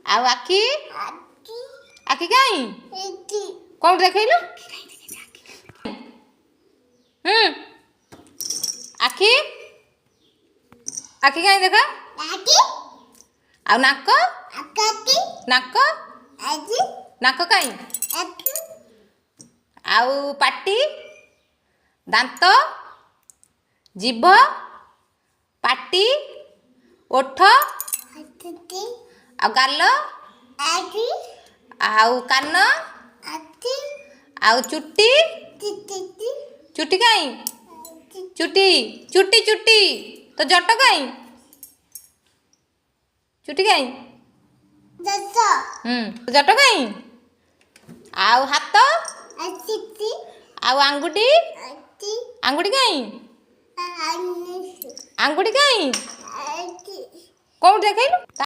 ଆଉ ଆଖି ଆଖି କାଇଁ କଣ ଦେଖେଇଲୁ ଆଖି ଆଖି କାଇଁ ଦେଖ ଆଉ ନାକ ନାକ ନାକ କାଇଁ ଆଉ ପାଟି ଦାନ୍ତ ଜିଭ ପାଟି ଓଠ ଆଉ ଗାଲ ଆଉ କାନ ଆଉ ଚୁଟି ଚୁଟି କାଇଁ ଚୁଟି ଚୁଟି ଚୁଟି ତ ଜଟ କାଇଁ ଚୁଟି କାଇଁ ଜଟ କାଇଁ ଆଉ ହାତ ଆଉ ଆଙ୍ଗୁଠି ଆଙ୍ଗୁଠି କାଇଁ ଆଙ୍ଗୁଠି କାଇଁ କୋଉଠି ଦେଖେଇଲୁ